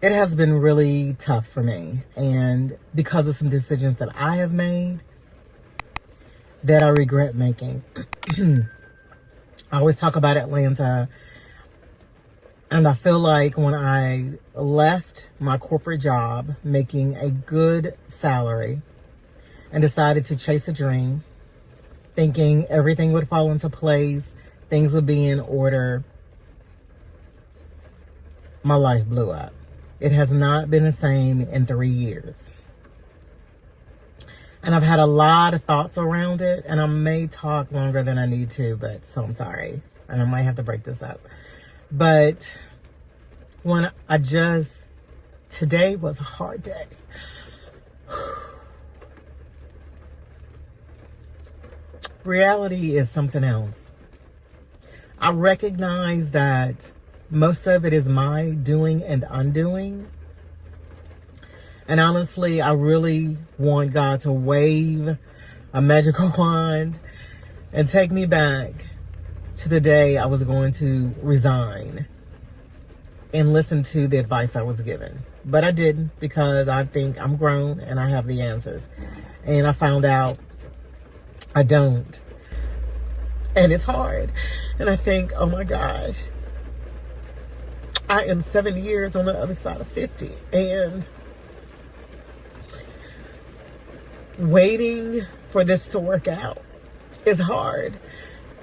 it has been really tough for me. And because of some decisions that I have made that I regret making. I always talk about Atlanta. And I feel like when I left my corporate job, making a good salary, and decided to chase a dream, thinking everything would fall into place, things would be in order, my life blew up. It has not been the same in 3 years. And I've had a lot of thoughts around it, and I may talk longer than I need to, but so I'm sorry. And I might have to break this up. But today was a hard day. Reality is something else. I recognize that most of it is my doing and undoing. And honestly, I really want God to wave a magical wand and take me back to the day I was going to resign and listen to the advice I was given. But I didn't, because I think I'm grown and I have the answers. And I found out I don't. And it's hard. And I think, oh my gosh, I am 7 years on the other side of 50. And waiting for this to work out is hard.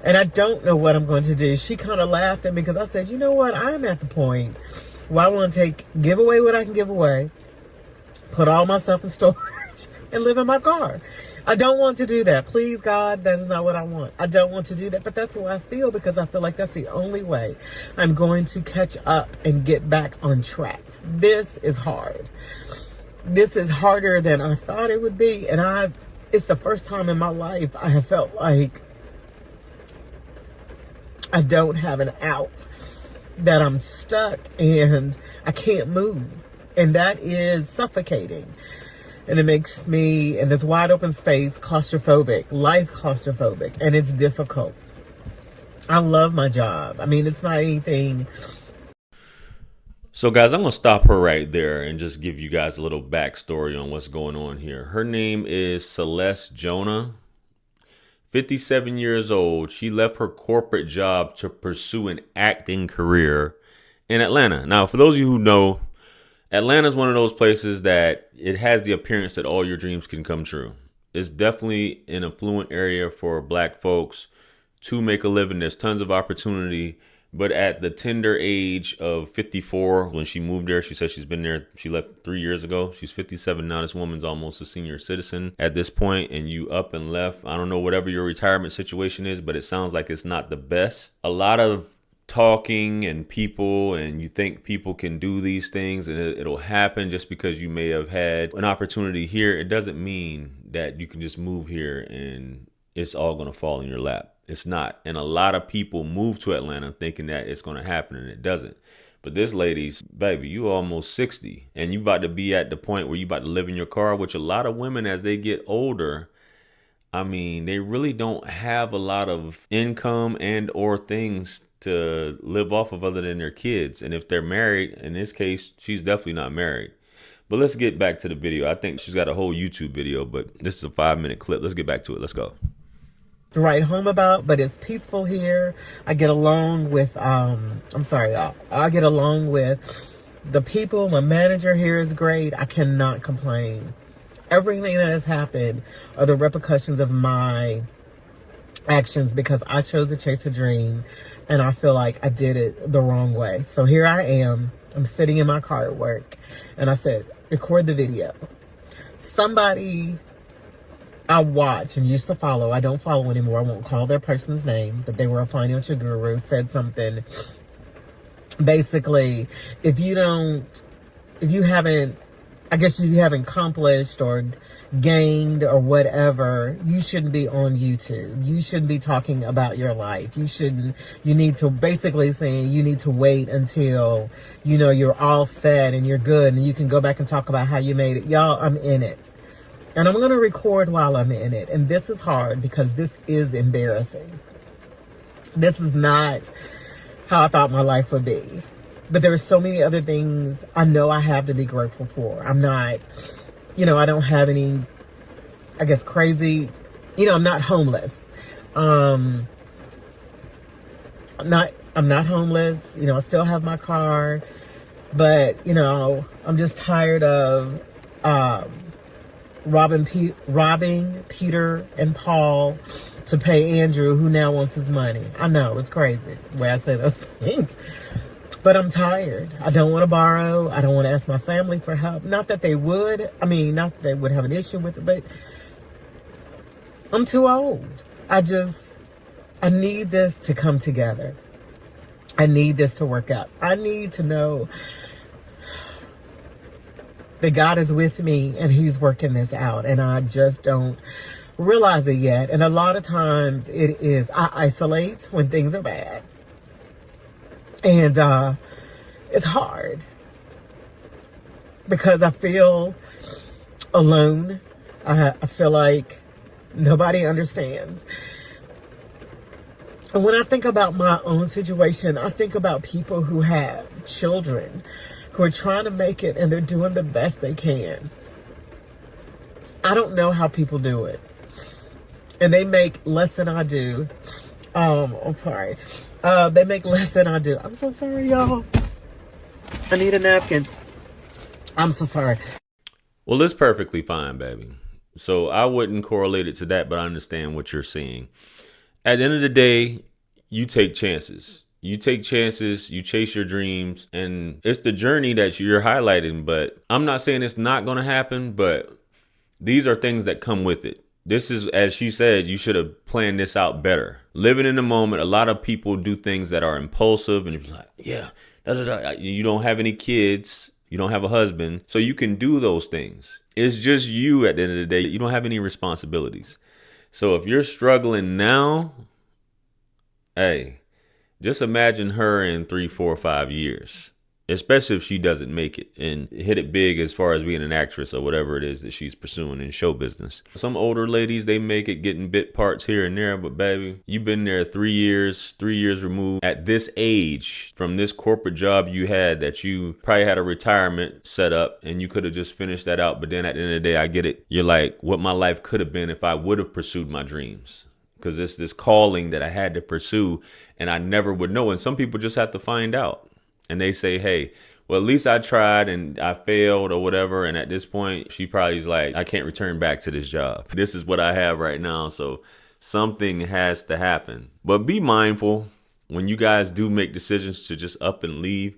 And I don't know what I'm going to do. She kind of laughed at me because I said, you know what? I'm at the point where I want to give away what I can give away, put all my stuff in storage, and live in my car. I don't want to do that. Please, God, that is not what I want. I don't want to do that. But that's what I feel, because I feel like that's the only way I'm going to catch up and get back on track. This is hard. This is harder than I thought it would be. And it's the first time in my life I have felt like I don't have an out, that I'm stuck and I can't move. And that is suffocating. And it makes me, in this wide open space, claustrophobic, life claustrophobic, and it's difficult. I love my job. I mean, it's not anything. So guys, I'm going to stop her right there and just give you guys a little backstory on what's going on here. Her name is Celeste Jonah. 57 years old. She left her corporate job to pursue an acting career in Atlanta. Now, for those of you who know, Atlanta is one of those places that it has the appearance that all your dreams can come true. It's definitely an affluent area for Black folks to make a living. There's tons of opportunity. But at the tender age of 54, when she moved there, she said she's been there. She left 3 years ago. She's 57 now. This woman's almost a senior citizen at this point, and you up and left. I don't know whatever your retirement situation is, but it sounds like it's not the best. A lot of talking and people, and you think people can do these things and it'll happen just because you may have had an opportunity here. It doesn't mean that you can just move here and it's all going to fall in your lap. It's not. And a lot of people move to Atlanta thinking that it's going to happen, and it doesn't. But this lady's, baby, you almost 60 and you about to be at the point where you about to live in your car, which a lot of women, as they get older, I mean, they really don't have a lot of income and or things to live off of other than their kids. And if they're married, in this case, she's definitely not married. But let's get back to the video. I think she's got a whole YouTube video, but this is a 5-minute clip. Let's get back to it. Let's go. To write home about, but it's peaceful here. I get along with, I get along with the people. My manager here is great. I cannot complain. Everything that has happened are the repercussions of my actions, because I chose to chase a dream and I feel like I did it the wrong way. So here I am. I'm sitting in my car at work and I said, record the video. Somebody I watch and used to follow, I don't follow anymore, I won't call their person's name, but they were a financial guru, said something. Basically, if you haven't accomplished or gained or whatever, you shouldn't be on YouTube. You shouldn't be talking about your life. You need to basically saying you need to wait until, you're all set and you're good and you can go back and talk about how you made it. Y'all, I'm in it. And I'm going to record while I'm in it. And this is hard because this is embarrassing. This is not how I thought my life would be. But there are so many other things I know I have to be grateful for. I'm not, I don't have any, I guess, crazy, I'm not homeless. Um, I'm not homeless. I still have my car, but I'm just tired of robbing Peter and Paul to pay Andrew, who now wants his money. I know it's crazy the way I say those things, but I'm tired. I don't want to borrow. I don't want to ask my family for help. Not that they would. I mean, not that they would have an issue with it, but I'm too old. I need this to come together. I need this to work out. I need to know that God is with me and he's working this out. And I just don't realize it yet. And a lot of times I isolate when things are bad. And it's hard because I feel alone. I feel like nobody understands. And when I think about my own situation, I think about people who have children who are trying to make it and they're doing the best they can. I don't know how people do it. And they make less than I do. I'm sorry. They make less than I do. I'm so sorry, y'all. I need a napkin. I'm so sorry. Well, it's perfectly fine, baby. So I wouldn't correlate it to that, but I understand what you're seeing. At the end of the day, you take chances. You take chances, you chase your dreams, and it's the journey that you're highlighting. But I'm not saying it's not going to happen, but these are things that come with it. This is, as she said, you should have planned this out better. Living in the moment, a lot of people do things that are impulsive, and you're like, yeah, you don't have any kids, you don't have a husband, so you can do those things. It's just you at the end of the day. You don't have any responsibilities. So if you're struggling now, hey, just imagine her in 3, 4, 5 years, especially if she doesn't make it and hit it big as far as being an actress or whatever it is that she's pursuing in show business. Some older ladies, they make it getting bit parts here and there, but baby, you've been there 3 years removed at this age from this corporate job you had that you probably had a retirement set up and you could have just finished that out. But then at the end of the day, I get it. You're like, what my life could have been if I would have pursued my dreams. Because it's this calling that I had to pursue and I never would know. And some people just have to find out. And they say, hey, well, at least I tried and I failed or whatever. And at this point, she probably is like, I can't return back to this job. This is what I have right now. So something has to happen. But be mindful when you guys do make decisions to just up and leave.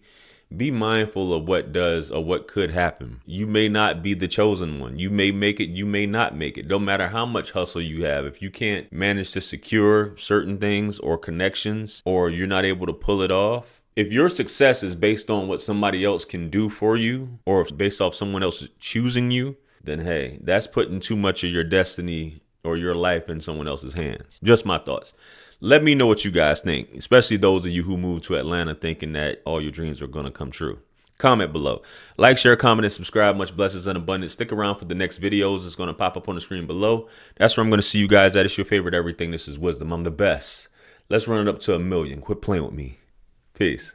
Be mindful of what does or what could happen. You may not be the chosen one. You may make it, you may not make it. Don't matter how much hustle you have. If you can't manage to secure certain things or connections, or you're not able to pull it off, if your success is based on what somebody else can do for you, or if based off someone else choosing you, then hey, that's putting too much of your destiny or your life in someone else's hands. Just my thoughts. Let me know what you guys think, especially those of you who moved to Atlanta thinking that all your dreams are going to come true. Comment below. Like, share, comment, and subscribe. Much blessings and abundance. Stick around for the next videos. It's going to pop up on the screen below. That's where I'm going to see you guys at. It's your favorite everything. This is Wisdom. I'm the best. Let's run it up to 1 million. Quit playing with me. Peace.